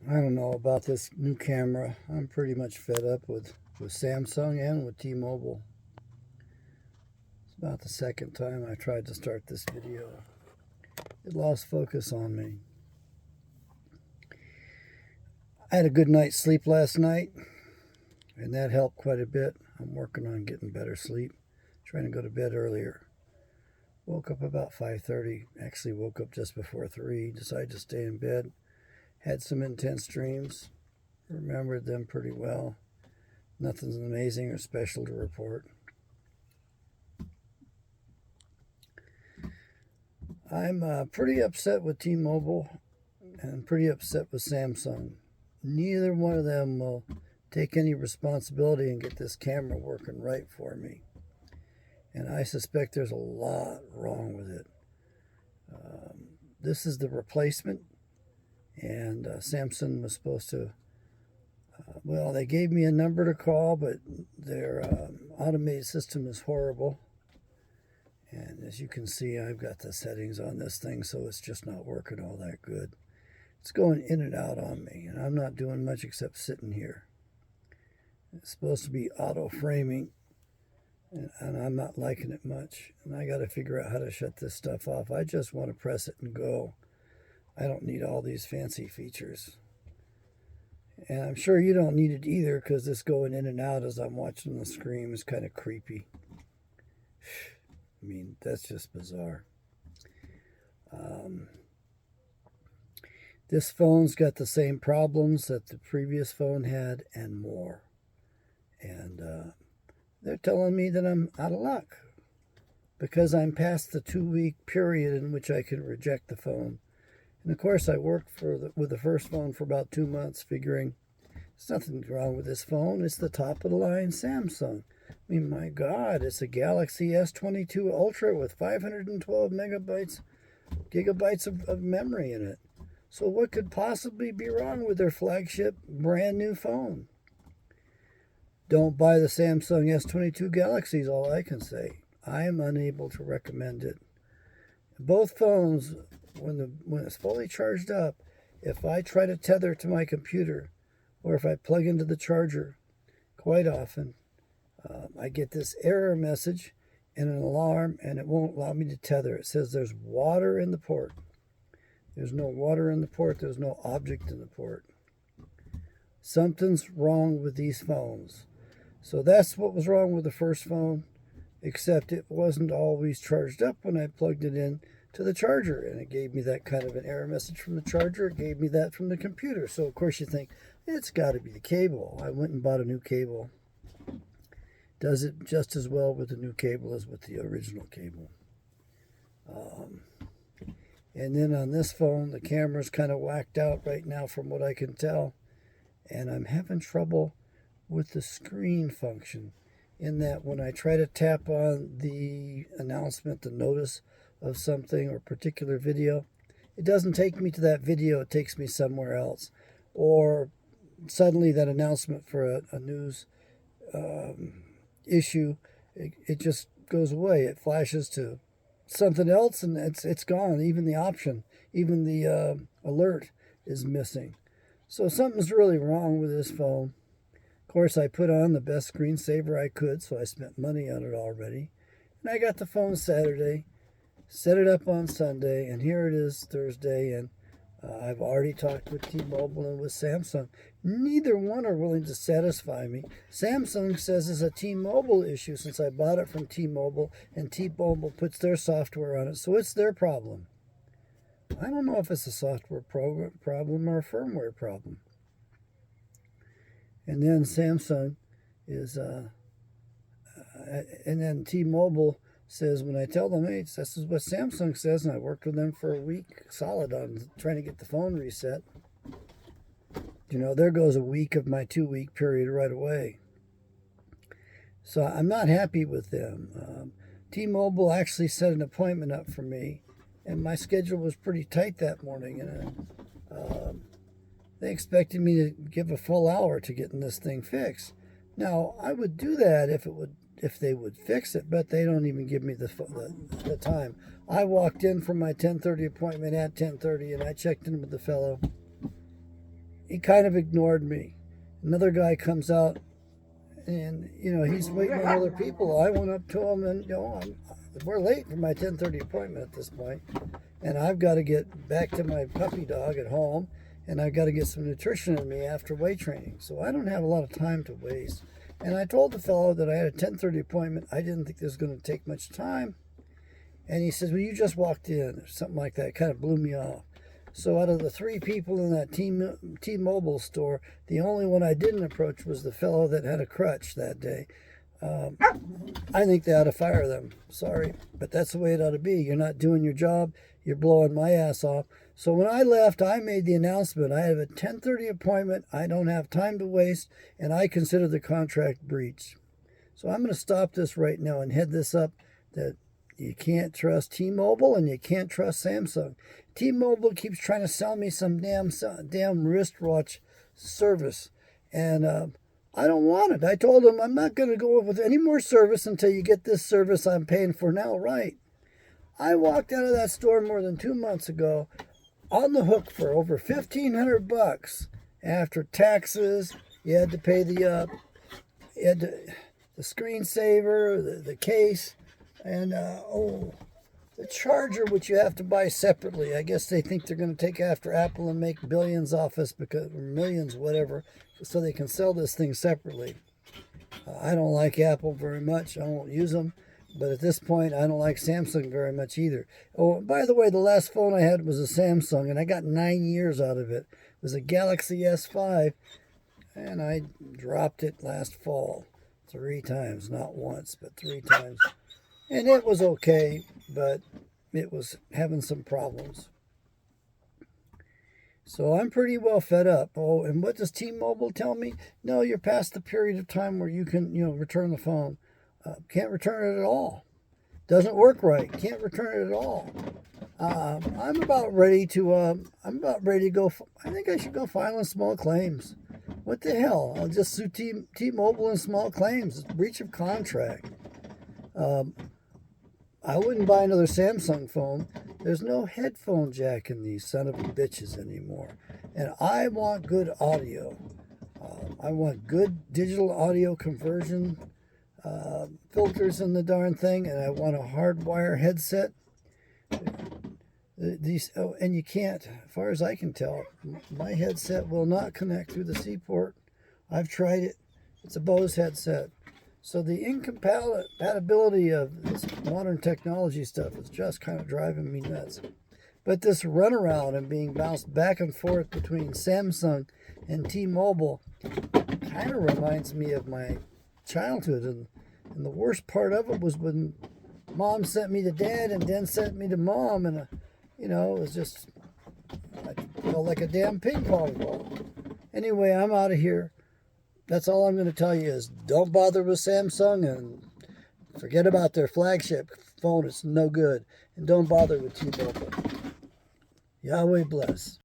I don't know about this new camera. I'm pretty much fed up with Samsung and with T-Mobile. It's about the second time I tried to start this video. It lost focus on me. I had a good night's sleep last night, and that helped quite a bit. I'm working on getting better sleep, trying to go to bed earlier. Woke up about 5:30, actually woke up just before 3, decided to stay in bed. Had some intense dreams, remembered them pretty well. Nothing's amazing or special to report. I'm pretty upset with T-Mobile and pretty upset with Samsung. Neither one of them will take any responsibility and get this camera working right for me. And I suspect there's a lot wrong with it. This is the replacement, and Samsung was supposed to, well, they gave me a number to call, but their automated system is horrible. And as you can see, I've got the settings on this thing, so it's just not working all that good. It's going in and out on me, and I'm not doing much except sitting here. It's supposed to be auto framing, and I'm not liking it much. And I got to figure out how to shut this stuff off. I just want to press it and go. I don't need all these fancy features. And I'm sure you don't need it either, because this going in and out as I'm watching the screen is kind of creepy. I mean, that's just bizarre. This phone's got the same problems that the previous phone had and more. And they're telling me that I'm out of luck because I'm past the 2-week period in which I can reject the phone. And of course, I worked with the first phone for about 2 months, figuring there's nothing wrong with this phone. It's the top of the line Samsung. I mean, my God, it's a Galaxy S22 Ultra with 512 gigabytes of memory in it. So what could possibly be wrong with their flagship brand new phone? Don't buy the Samsung S22 Galaxy is all I can say. I am unable to recommend it. Both phones, when it's fully charged up, if I try to tether to my computer or if I plug into the charger, quite often I get this error message and an alarm, and it won't allow me to tether. It says there's water in the port. There's no water in the port. There's no object in the port. Something's wrong with these phones. So that's what was wrong with the first phone, except it wasn't always charged up when I plugged it in to the charger, and it gave me that kind of an error message from the charger. It gave me that from the computer. So of course you think it's got to be the cable. I went and bought a new cable. Does it just as well with the new cable as with the original cable. And then on this phone, the camera's kind of whacked out right now from what I can tell. And I'm having trouble with the screen function, in that when I try to tap on the announcement, the notice of something or particular video, it doesn't take me to that video. It takes me somewhere else. Or suddenly that announcement for a news issue, it just goes away. It flashes to something else, and it's gone. Even the option, even the alert is missing. So something's really wrong with this phone. Of course, I put on the best screensaver I could, so I spent money on it already. And I got the phone Saturday, set it up on Sunday, and here it is Thursday, and I've already talked with T-Mobile and with Samsung. Neither one are willing to satisfy me. Samsung says it's a T-Mobile issue since I bought it from T-Mobile, and T-Mobile puts their software on it, so it's their problem. I don't know if it's a software problem or a firmware problem. And then Samsung is, and then T-Mobile says, when I tell them, hey, this is what Samsung says, and I worked with them for a week solid on trying to get the phone reset. You know, there goes a week of my 2-week period right away. So I'm not happy with them. T-Mobile actually set an appointment up for me, and my schedule was pretty tight that morning, and they expected me to give a full hour to getting this thing fixed. Now, I would do that if they would fix it, but they don't even give me the time. I walked in for my 10:30 appointment at 10:30, and I checked in with the fellow, he kind of ignored me. Another guy comes out, and he's waiting on other people. I went up to him, and we're late for my 10:30 appointment at this point, and I've got to get back to my puppy dog at home, and I've got to get some nutrition in me after weight training. So I don't have a lot of time to waste. And I told the fellow that I had a 10:30 appointment. I didn't think this was going to take much time. And he says, well, you just walked in, or something like that. It kind of blew me off. So out of the 3 people in that T-Mobile store, the only one I didn't approach was the fellow that had a crutch that day. I think they ought to fire them. Sorry, but that's the way it ought to be. You're not doing your job. You're blowing my ass off. So when I left, I made the announcement. I have a 10:30 appointment. I don't have time to waste, and I consider the contract breach. So I'm going to stop this right now and head this up that you can't trust T-Mobile and you can't trust Samsung. T-Mobile keeps trying to sell me some damn wristwatch service, and I don't want it. I told them I'm not going to go with any more service until you get this service I'm paying for now right. I walked out of that store more than 2 months ago on the hook for over $1,500 after taxes. You had to pay the screensaver, the case, and the charger, which you have to buy separately. I guess they think they're going to take after Apple and make billions off us, or millions, whatever, so they can sell this thing separately. I don't like Apple very much. I won't use them. But at this point, I don't like Samsung very much either. Oh, by the way, the last phone I had was a Samsung, and I got 9 years out of it. It was a Galaxy S5, and I dropped it last fall 3 times. Not once, but 3 times. And it was okay, but it was having some problems. So I'm pretty well fed up. Oh, and what does T-Mobile tell me? No, you're past the period of time where you can, return the phone. Can't return it at all. Doesn't work right. Can't return it at all. I'm about ready to go. I think I should go filing small claims. What the hell? I'll just sue T-Mobile in small claims. It's breach of contract. I wouldn't buy another Samsung phone. There's no headphone jack in these son of a bitches anymore. And I want good audio. I want good digital audio conversion filters in the darn thing, and I want a hardwire headset. And you can't, as far as I can tell, my headset will not connect through the C port. I've tried it. It's a Bose headset. So the incompatibility of this modern technology stuff is just kind of driving me nuts. But this runaround and being bounced back and forth between Samsung and T-Mobile kind of reminds me of my childhood. And the worst part of it was when Mom sent me to Dad and then sent me to Mom. And, it was just, I felt like a damn ping pong ball. Anyway, I'm out of here. That's all I'm going to tell you is don't bother with Samsung and forget about their flagship phone. It's no good. And don't bother with T-Mobile. Yahweh bless.